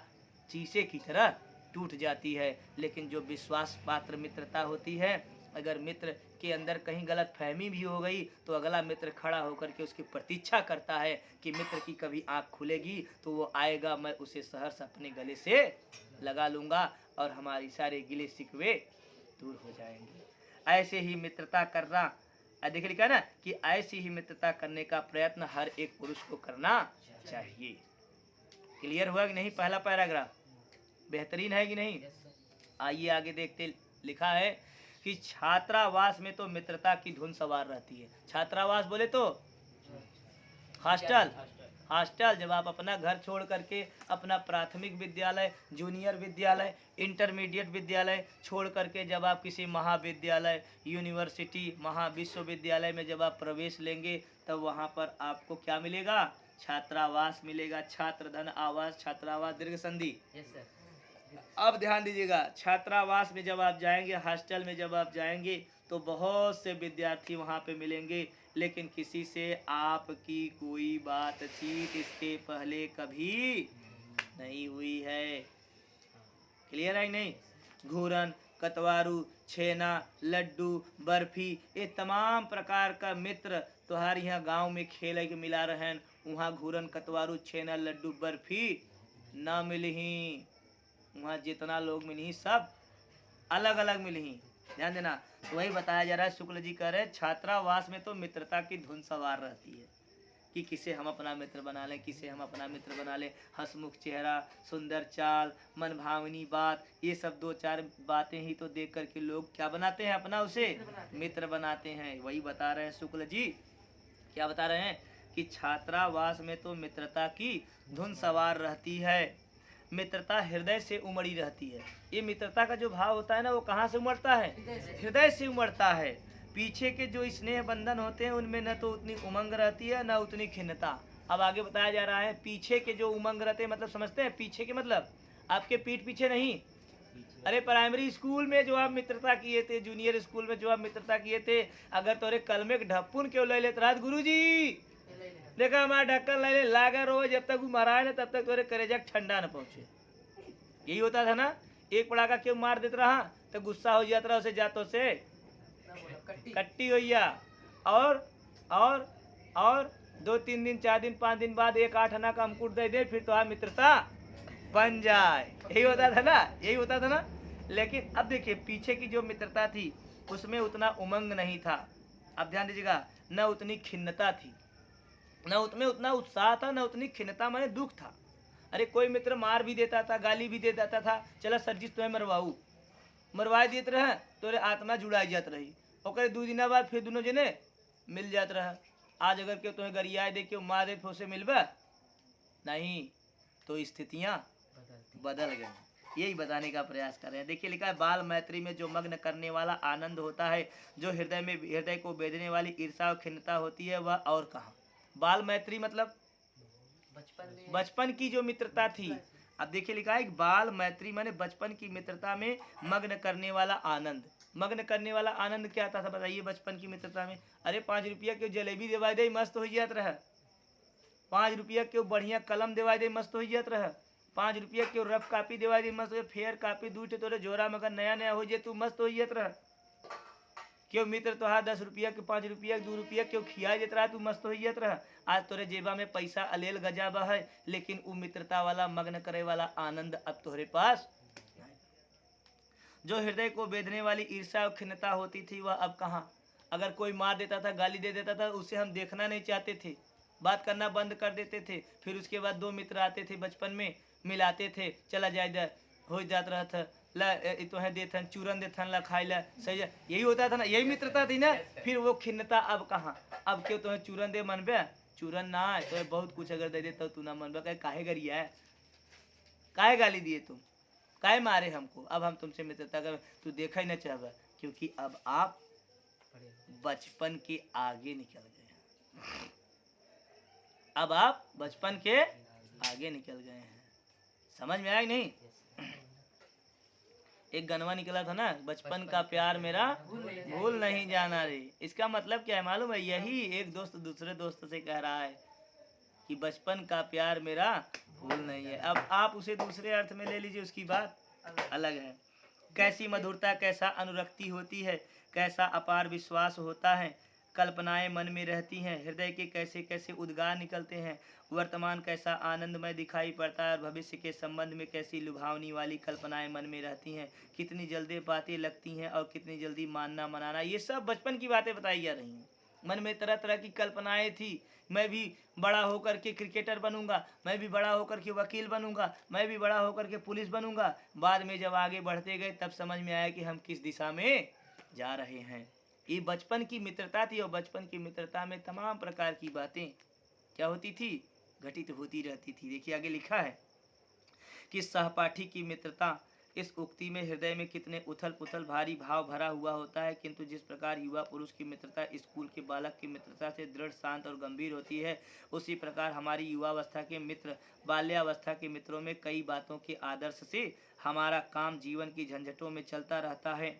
[SPEAKER 1] शीशे की तरह टूट जाती है। लेकिन जो विश्वास पात्र मित्रता होती है, अगर मित्र के अंदर कहीं गलत फहमी भी हो गई तो अगला मित्र खड़ा होकर के उसकी प्रतीक्षा करता है कि मित्र की कभी आँख खुलेगी तो वो आएगा, मैं उसे सहर्ष अपने गले से लगा लूँगा और हमारी सारे गिले शिकवे दूर हो जाएंगे। ऐसे ही मित्रता करना, देखिए लिखा है ना कि ऐसी ही मित्रता करने का प्रयत्न हर एक पुरुष को करना चाहिए। क्लियर हुआ कि नहीं? पहला पैराग्राफ बेहतरीन है कि नहीं? आइए आगे देखते। लिखा है कि छात्रावास में तो मित्रता की धुन सवार रहती है। छात्रावास बोले तो हॉस्टल। हॉस्टल जब आप अपना घर छोड़ करके अपना प्राथमिक विद्यालय, जूनियर विद्यालय, इंटरमीडिएट विद्यालय छोड़ करके जब आप किसी महाविद्यालय, यूनिवर्सिटी, महाविश्वविद्यालय में जब आप प्रवेश लेंगे तब वहाँ पर आपको क्या मिलेगा? छात्रावास मिलेगा। छात्र धन आवास, छात्रावास दीर्घ संधि। अब ध्यान दीजिएगा, छात्रावास में जब आप जाएंगे, हॉस्टल में जब आप जाएंगे तो बहुत से विद्यार्थी वहाँ पे मिलेंगे, लेकिन किसी से आपकी कोई बातचीत इसके पहले कभी नहीं हुई है। क्लियर है नहीं? घूरन, कतवारू, छेना, लड्डू, बर्फी, ये तमाम प्रकार का मित्र तुम्हारे यहाँ गांव में खेल के मिला रहन, वहाँ घूरन, कतवारू, छेना, लड्डू, बर्फी ना मिलही। वहाँ जितना लोग मिली सब अलग अलग मिली। ध्यान देना। तो वही बताया जा रहा है, शुक्ल जी कह रहे छात्रावास में तो मित्रता की धुन सवार रहती है कि किसे हम अपना मित्र बना लें, किसे हम अपना मित्र बना लें। हंसमुख चेहरा, सुंदर चाल, मन भावनी बात, ये सब दो चार बातें ही तो देख करके लोग क्या बनाते हैं? अपना उसे मित्र बनाते हैं। वही बता रहे हैं शुक्ल जी, क्या बता रहे हैं कि छात्रावास में तो मित्रता की धुन सवार रहती है, मित्रता हृदय से उमड़ी रहती है। ये मित्रता का जो भाव होता है ना, वो कहाँ से उमड़ता है? हृदय से उमड़ता है। पीछे के जो स्नेह बंधन होते हैं उनमें न तो उतनी उमंग रहती है, न उतनी खिन्नता। अब आगे बताया जा रहा है, पीछे के जो उमंग रहते हैं, मतलब समझते हैं पीछे के मतलब आपके पीठ पीछे नहीं। अरे प्राइमरी स्कूल में जो आप मित्रता किए थे, जूनियर स्कूल में जो आप मित्रता किए थे, अगर तोरे कल में ढप्पुन क्यों ले लेते रात गुरु जी देखा हमारा ढक्कन ले लागा रो, जब तक वो मरा है ना तब तक तोरे करेजा ठंडा न पहुंचे। यही होता था ना। एक पड़ाका क्यों मार देता रहा तो गुस्सा हो जाता रहा, उसे जातों से कट्टी हो गया। और 2-3 दिन 4 दिन 5 दिन बाद 1-8 आना का अंकुर दे दे, फिर तो आप मित्रता बन जाए। यही होता था ना, यही होता था ना। लेकिन अब देखिए, पीछे की जो मित्रता थी उसमें उतना उमंग नहीं था। अब ध्यान दीजिएगा, न उतनी खिन्नता थी, न उसमें उतना उत्साह था, न उतनी खिन्नता, माने दुख था। अरे कोई मित्र मार भी देता था, गाली भी दे देता था, चला सर जी तुम्हें मरवाऊ, मरवा देते रहे तो आत्मा जुड़ाई जात रही। और 2 दिन बाद फिर दोनों जने मिल जात रहा। आज अगर क्यों तुम्हें गरियाए दे के मार दे, फिर उसे मिलबा नहीं, तो स्थितियाँ बदल गई। यही बताने का प्रयास कर रहे हैं। देखिए लिखा है, बाल मैत्री में जो मग्न करने वाला आनंद होता है, जो हृदय को बेधने वाली ईर्षा और खिन्नता होती है, वह और कहाँ। बाल मैत्री मतलब बचपन की जो मित्रता थी। अब देखिए लिखा है, बाल मैत्री माने बचपन की मित्रता में मग्न करने वाला आनंद। मग्न करने वाला आनंद क्या था बताइए? बचपन की मित्रता में, अरे 5 रुपया क्यों जलेबी देवा दे, मस्त हो जात रहा। 5 रुपया क्यों बढ़िया कलम देवा दे, मस्त हो जात रहा। 5 रुपया क्यों रफ कापी देवा दे, मस्त हो। फेयर कापी दूठे तोरे जोरा मगर नया नया हो जाए, तू मस्त हो जात रहा। क्यों मित्र तोहार 10 रुपया के 5 रुपया 2 रुपया क्यों खिया देता रहा, तू मस्त हो जात रहा। आज तोरे जेबा में पैसा अलेल गजाबा है, लेकिन वो मित्रता वाला मग्न करे वाला आनंद अब तोहरे पास। जो हृदय को बेधने वाली ईर्ष्या और खिन्नता होती थी, वह अब कहाँ। अगर कोई मार देता था, गाली दे देता था, उसे हम देखना नहीं चाहते थे, बात करना बंद कर देते थे। फिर उसके बाद 2 मित्र आते थे बचपन में, मिलाते थे, चला जाए हो जात रहा था, ला तुम्हें देथन चूरन देथन ला खाई ला, सही है। यही होता था ना, यही मित्रता थी ना। फिर वो खिन्नता अब कहाँ। अब क्यों तुम्हें चूरन दे मनबे, चूरन ना है तो बहुत कुछ अगर दे दे तो तू ना मनबे, कहे काहे गरिया है, काहे गाली दिए तुम, काहे मारे हमको। अब हम तुमसे मित्रता कर, तू देखा ही ना चाहबा, क्योंकि अब आप बचपन के आगे निकल गए। अब आप बचपन के आगे निकल गए हैं। समझ में आया कि नहीं? एक गनवा निकला था ना, बचपन का प्यार मेरा भूल नहीं जाना रे। इसका मतलब क्या है मालूम है? यही एक दोस्त दूसरे दोस्त से कह रहा है कि बचपन का प्यार मेरा भूल नहीं है। अब आप उसे दूसरे अर्थ में ले लीजिए, उसकी बात अलग है। कैसी मधुरता, कैसा अनुरक्ति होती है, कैसा अपार विश्वास होता है, कल्पनाएं मन में रहती हैं, हृदय के कैसे कैसे उद्गार निकलते हैं, वर्तमान कैसा आनंदमय दिखाई पड़ता है और भविष्य के संबंध में कैसी लुभावनी वाली कल्पनाएं मन में रहती हैं, कितनी जल्दी बातें लगती हैं और कितनी जल्दी मानना मनाना। ये सब बचपन की बातें बताई जा रही हैं। मन में तरह तरह की कल्पनाएं थी, मैं भी बड़ा होकर के क्रिकेटर बनूंगा, मैं भी बड़ा होकर के वकील बनूंगा, मैं भी बड़ा होकर के पुलिस बनूंगा। बाद में जब आगे बढ़ते गए तब समझ में आया कि हम किस दिशा में जा रहे हैं। ये बचपन की मित्रता थी और बचपन की मित्रता में तमाम प्रकार की बातें क्या होती थी, घटित होती रहती थी। देखिए आगे लिखा है कि सहपाठी की मित्रता, इस उक्ति में हृदय में कितने उथल पुथल भारी भाव भरा हुआ होता है, किंतु जिस प्रकार युवा पुरुष की मित्रता स्कूल के बालक की मित्रता से दृढ़, शांत और गंभीर होती है, उसी प्रकार हमारी युवावस्था के मित्र बाल्यावस्था के मित्रों में कई बातों के आदर्श से हमारा काम जीवन की झंझटों में चलता रहता है।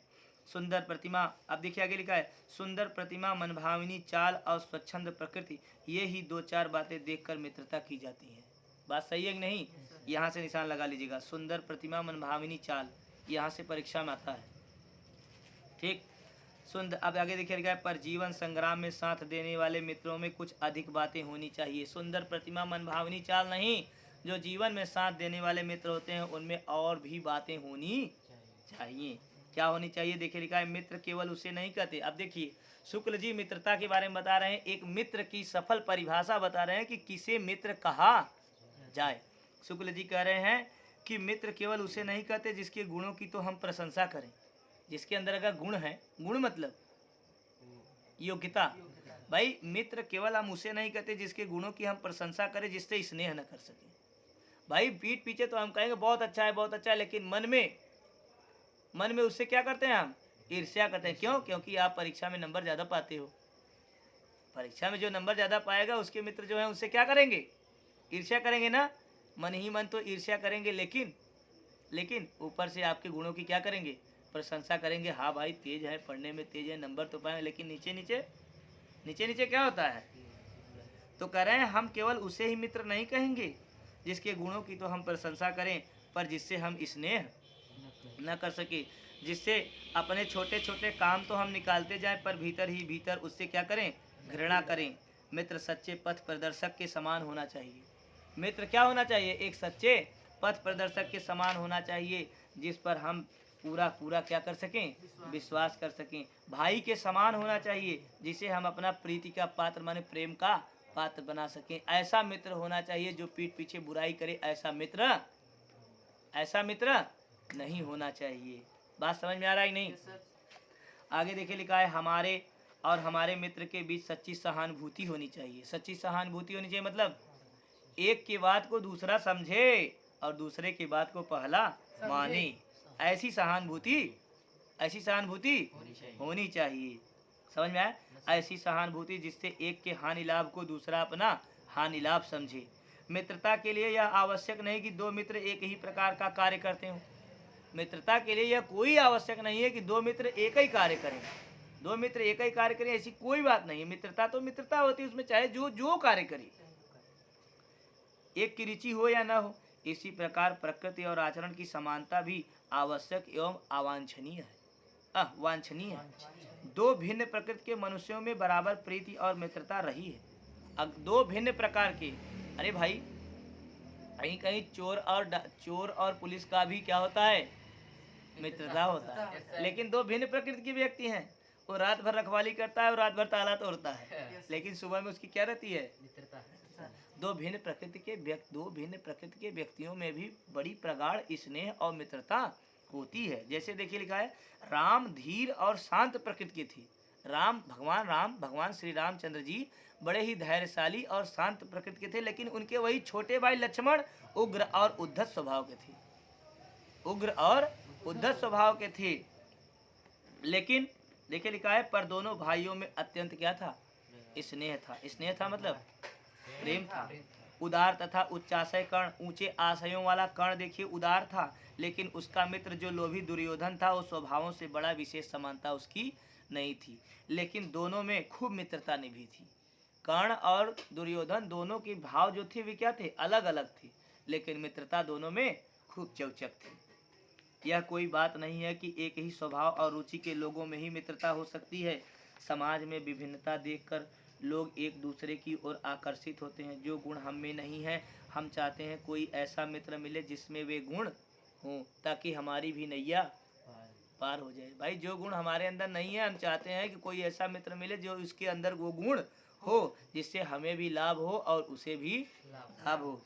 [SPEAKER 1] सुंदर प्रतिमा, अब देखिए आगे लिखा है, सुंदर प्रतिमा, मनभाविनी चाल और स्वच्छंद प्रकृति, ये ही दो चार बातें देखकर मित्रता की जाती है। बात सही है कि नहीं? यहाँ से निशान लगा लीजिएगा, सुंदर प्रतिमा, मनभाविनी चाल, यहाँ से परीक्षा में आता है। ठीक, सुंदर। अब आगे देखिए लिखा है, पर जीवन संग्राम में साथ देने वाले मित्रों में कुछ अधिक बातें होनी चाहिए। सुंदर प्रतिमा, मनभाविनी चाल नहीं, जो जीवन में साथ देने वाले मित्र होते हैं उनमें और भी बातें होनी चाहिए। क्या होनी चाहिए? देखिए लिखा है, मित्र केवल उसे नहीं कहते। अब देखिए शुक्ल जी मित्रता के बारे में बता रहे हैं, एक मित्र की सफल परिभाषा बता रहे हैं कि किसे मित्र कहा जाए। शुक्ल जी कह रहे हैं कि मित्र केवल उसे नहीं कहते जिसके गुणों की तो हम प्रशंसा करें। जिसके अंदर अगर गुण है, गुण मतलब योग्यता, भाई मित्र केवल हम उसे नहीं कहते जिसके गुणों की हम प्रशंसा करें, जिससे स्नेह न कर सके। भाई पीठ पीछे तो हम कहेंगे बहुत अच्छा है, बहुत अच्छा है, लेकिन मन में उससे क्या करते हैं हम? ईर्ष्या करते हैं। क्यों? क्योंकि आप परीक्षा में नंबर ज़्यादा पाते हो। परीक्षा में जो नंबर ज़्यादा पाएगा उसके मित्र जो है उससे क्या करेंगे? ईर्ष्या करेंगे ना। मन ही मन तो ईर्ष्या करेंगे, लेकिन ऊपर से आपके गुणों की क्या करेंगे? प्रशंसा करेंगे। हाँ भाई तेज है, पढ़ने में तेज है, नंबर तो पाएंगे, लेकिन नीचे नीचे क्या होता है? तो कह रहे हैं हम केवल उसे ही मित्र नहीं कहेंगे जिसके गुणों की तो हम प्रशंसा करें, पर जिससे हम स्नेह न कर सके, जिससे अपने छोटे छोटे काम तो हम निकालते जाएं पर भीतर ही भीतर उससे क्या करें? घृणा करें। मित्र सच्चे पथ प्रदर्शक के समान होना चाहिए। मित्र क्या होना चाहिए? एक सच्चे पथ प्रदर्शक के समान होना चाहिए, जिस पर हम पूरा क्या कर सकें? विश्वास कर सकें। भाई के समान होना चाहिए, जिसे हम अपना प्रीति का पात्र माने प्रेम का पात्र बना सकें। ऐसा मित्र होना चाहिए जो पीठ पीछे बुराई करे। ऐसा मित्र नहीं होना चाहिए। बात समझ में आ रहा है नहीं? आगे देखिए लिखा है, हमारे और हमारे मित्र के बीच सच्ची सहानुभूति होनी चाहिए। सच्ची सहानुभूति होनी चाहिए मतलब एक की बात को दूसरा समझे और दूसरे की बात को पहला माने। ऐसी सहानुभूति होनी चाहिए। समझ में आया? ऐसी सहानुभूति जिससे एक के हानि लाभ को दूसरा अपना हानि लाभ समझे। मित्रता के लिए यह आवश्यक नहीं कि दो मित्र एक ही प्रकार का कार्य करते हों। मित्रता के लिए यह कोई आवश्यक नहीं है कि दो मित्र एक ही कार्य करें। दो मित्र एक ही कार्य करें ऐसी कोई बात नहीं है। मित्रता तो मित्रता होती है, उसमें चाहे जो कार्य करे, एक की रुचि हो या ना हो। इसी प्रकार प्रकृति और आचरण की समानता भी आवश्यक एवं अवांछनीय है। दो भिन्न प्रकृति के मनुष्यों में बराबर प्रीति और मित्रता रही है। अब दो भिन्न प्रकार के, अरे भाई कहीं कहीं चोर और पुलिस का भी क्या होता है? मित्रता होता है। लेकिन दो भिन्न प्रकृति के व्यक्ति हैं। वो रात भर रखवाली करता है और रात भर ताला तोड़ता है, लेकिन सुबह में उसकी क्या रहती है? दो भिन्न प्रकृति के व्यक्तियों में भी बड़ी प्रगाढ़ स्नेह और मित्रता होती है। जैसे देखिए लिखा है, राम धीर और शांत प्रकृति के थे। भगवान श्री रामचंद्र जी बड़े ही धैर्यशाली और शांत प्रकृति के थे, लेकिन उनके वही छोटे भाई लक्ष्मण उग्र और उद्धत स्वभाव के थे। लेकिन देखिए लिखा है, पर दोनों भाइयों में अत्यंत क्या था? स्नेह था मतलब प्रेम था। उदार तथा उच्चाशय कर्ण, ऊंचे आशयों वाला कर्ण देखिए उदार था, लेकिन उसका मित्र जो लोभी दुर्योधन था, वो स्वभावों से बड़ा विशेष समानता उसकी नहीं थी, लेकिन दोनों में खूब मित्रता निभी थी। कर्ण और दुर्योधन दोनों के भाव जो थे वे क्या थे? अलग अलग थे, लेकिन मित्रता दोनों में खूब चौचक थी। यह कोई बात नहीं है कि एक ही स्वभाव और रुचि के लोगों में ही मित्रता हो सकती है। समाज में विभिन्नता देखकर लोग एक दूसरे की ओर आकर्षित होते हैं। जो गुण हम में नहीं है, हम चाहते हैं कोई ऐसा मित्र मिले जिसमें वे गुण हों, ताकि हमारी भी नैया पार हो जाए। भाई जो गुण हमारे अंदर नहीं है, हम चाहते हैं कि कोई ऐसा मित्र मिले जो उसके अंदर वो गुण हो, जिससे हमें भी लाभ हो और उसे भी लाभ हो।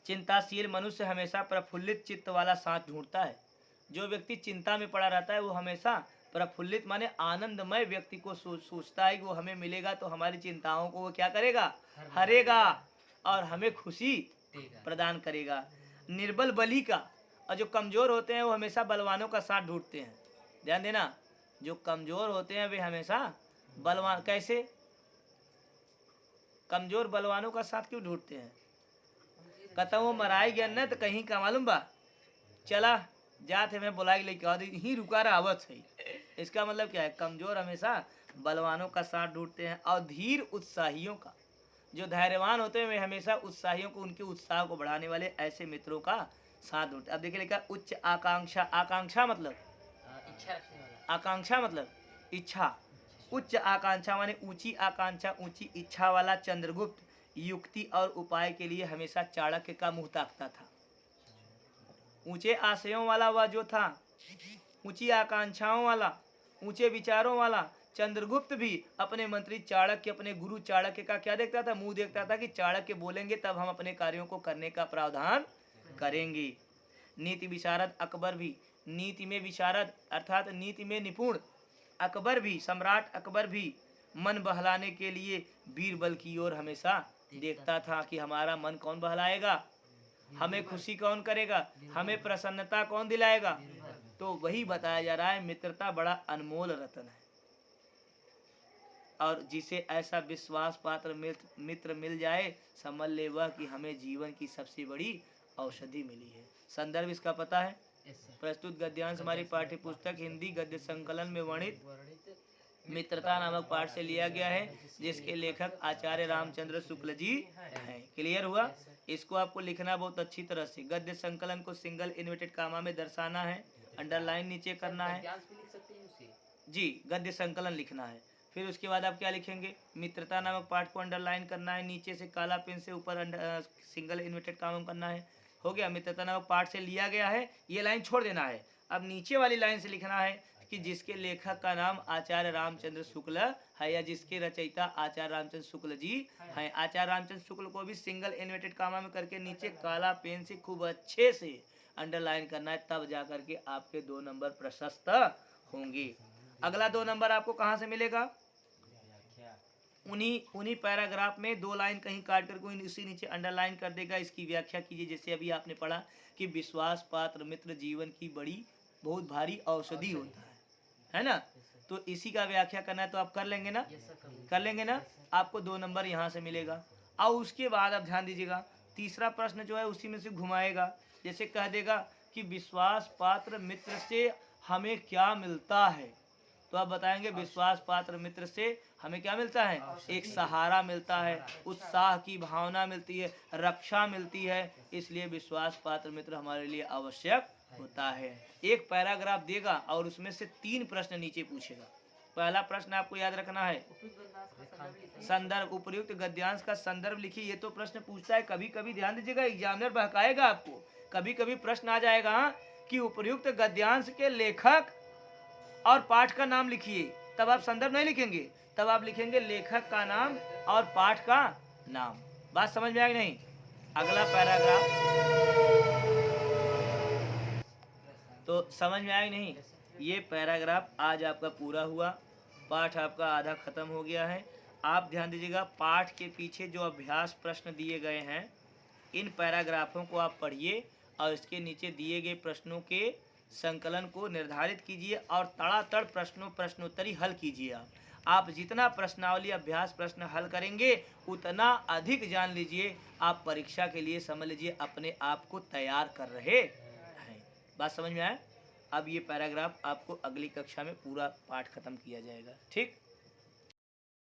[SPEAKER 1] चिंताशील मनुष्य हमेशा प्रफुल्लित चित्त वाला साथ ढूंढता है। जो व्यक्ति चिंता में पड़ा रहता है वो हमेशा प्रफुल्लित माने आनंदमय व्यक्ति को सोचता है कि वो हमें मिलेगा तो हमारी चिंताओं को वो क्या करेगा, हरेगा और हमें खुशी प्रदान करेगा। निर्बल बली का, और जो कमजोर होते हैं वो हमेशा बलवानों का साथ ढूंढते हैं। ध्यान देना, जो कमजोर होते हैं वे हमेशा बलवान, कैसे कमजोर बलवानों का साथ क्यों ढूंढते हैं? कहता वो मराई गया न तो कहीं का मालूम बा, चला जाते मैं बुलाई लेके ही रुका रहा आवत है। इसका मतलब क्या है? कमजोर हमेशा बलवानों का साथ ढूंढते हैं। और धीर उत्साहियों का, जो धैर्यवान होते हैं वे हमेशा उत्साहियों को, उनके उत्साह को बढ़ाने वाले ऐसे मित्रों का साथ ढूंढते हैं। अब देखिए लिखा उच्च आकांक्षा, आकांक्षा मतलब
[SPEAKER 2] इच्छा रखने वाला,
[SPEAKER 1] आकांक्षा मतलब इच्छा, उच्च आकांक्षा माने ऊंची आकांक्षा, ऊंची इच्छा वाला चंद्रगुप्त युक्ति और उपाय के लिए हमेशा चाणक्य का मुंह ताकता था। ऊंचे आशयों वाला वह जो था, ऊंची आकांक्षाओं वाला, ऊंचे विचारों वाला चंद्रगुप्त भी अपने मंत्री चाणक्य, अपने गुरु चाणक्य का क्या देखता था? मुंह देखता था कि चाणक्य बोलेंगे तब हम अपने कार्यों को करने का प्रावधान करेंगे। नीति विशारद अकबर भी, नीति में विशारद अर्थात नीति में निपुण अकबर भी, सम्राट अकबर भी मन बहलाने के लिए बीरबल की ओर हमेशा देखता था कि हमारा मन कौन बहलाएगा, हमें खुशी कौन करेगा, हमें प्रसन्नता कौन दिलाएगा। तो वही बताया जा रहा है, मित्रता बड़ा अनमोल रत्न है, और जिसे ऐसा विश्वास पात्र मित्र मिल जाए, समझ ले वह कि हमें जीवन की सबसे बड़ी औषधि मिली है। संदर्भ इसका पता है? प्रस्तुत गद्यांश हमारी पाठ्य पुस्तक हिंदी गद्य संकलन में वर्णित मित्रता नामक पाठ से लिया गया है, जिसके लेखक आचार्य रामचंद्र शुक्ल जी हैं। क्लियर हुआ? इसको आपको लिखना बहुत अच्छी तरह से। गद्य संकलन को सिंगल इन्वर्टेड कामा में दर्शाना है, अंडरलाइन नीचे करना है जी, गद्य संकलन लिखना है। फिर उसके बाद आप क्या लिखेंगे? मित्रता नामक पाठ को अंडरलाइन करना है, नीचे से काला पेन से ऊपर सिंगल इन्वर्टेड कामा करना है। हो गया, मित्रता नामक पाठ से लिया गया है, ये लाइन छोड़ देना है। अब नीचे वाली लाइन से लिखना है कि जिसके लेखक का नाम आचार्य रामचंद्र शुक्ल है, या जिसके रचयिता आचार्य रामचंद्र शुक्ल जी हैं। आचार्य रामचंद्र शुक्ल को भी सिंगल इन्वर्टेड कामा में करके नीचे काला पेन से खूब अच्छे से अंडरलाइन करना है, तब जाकर के आपके 2 नंबर प्रशस्त होंगे। अगला 2 नंबर आपको कहाँ से मिलेगा? उन्हीं पैराग्राफ में 2 लाइन कहीं काट कर इसी नीचे अंडरलाइन कर देगा। इसकी व्याख्या कीजिए, जैसे अभी आपने पढ़ा कि विश्वास पात्र मित्र जीवन की बड़ी बहुत भारी औषधि होता है ना? तो इसी का व्याख्या करना है, तो आप कर लेंगे ना? कर लेंगे ना? आपको 2 नंबर यहाँ से मिलेगा। और उसके बाद आप ध्यान दीजिएगा, तीसरा प्रश्न जो है उसी में से घुमाएगा। जैसे कह देगा कि विश्वास पात्र मित्र से हमें क्या मिलता है, तो आप बताएंगे विश्वास पात्र मित्र से हमें क्या मिलता है? एक सहारा मिलता है, उत्साह की भावना मिलती है, रक्षा मिलती है, इसलिए विश्वास पात्र मित्र हमारे लिए आवश्यक होता है। एक पैराग्राफ देगा और उसमें से 3 प्रश्न नीचे पूछेगा। पहला प्रश्न आपको याद रखना है, संदर्भ, उपयुक्त गद्यांश का संदर्भ लिखिए। ये तो प्रश्न पूछता है, कभी कभी ध्यान दीजिएगा, एग्जामिनर बहकाएगा आपको। कभी कभी प्रश्न आ जाएगा कि उपयुक्त गद्यांश के लेखक और पाठ का नाम लिखिए, तब आप संदर्भ नहीं लिखेंगे, तब आप लिखेंगे लेखक का नाम और पाठ का नाम। बात समझ में आई नहीं? अगला पैराग्राफ तो समझ में आई नहीं? ये पैराग्राफ आज आपका पूरा हुआ, पाठ आपका आधा खत्म हो गया है। आप ध्यान दीजिएगा, पाठ के पीछे जो अभ्यास प्रश्न दिए गए हैं, इन पैराग्राफों को आप पढ़िए और इसके नीचे दिए गए प्रश्नों के संकलन को निर्धारित कीजिए और तड़ातड़ प्रश्नोत्तरी हल कीजिए। आप जितना प्रश्नावली अभ्यास प्रश्न हल करेंगे उतना अधिक जान लीजिए, आप परीक्षा के लिए समझ लीजिए अपने आप को तैयार कर रहे हैं। बात समझ में आया? अब ये पैराग्राफ आपको अगली कक्षा में पूरा पाठ खत्म किया जाएगा। ठीक।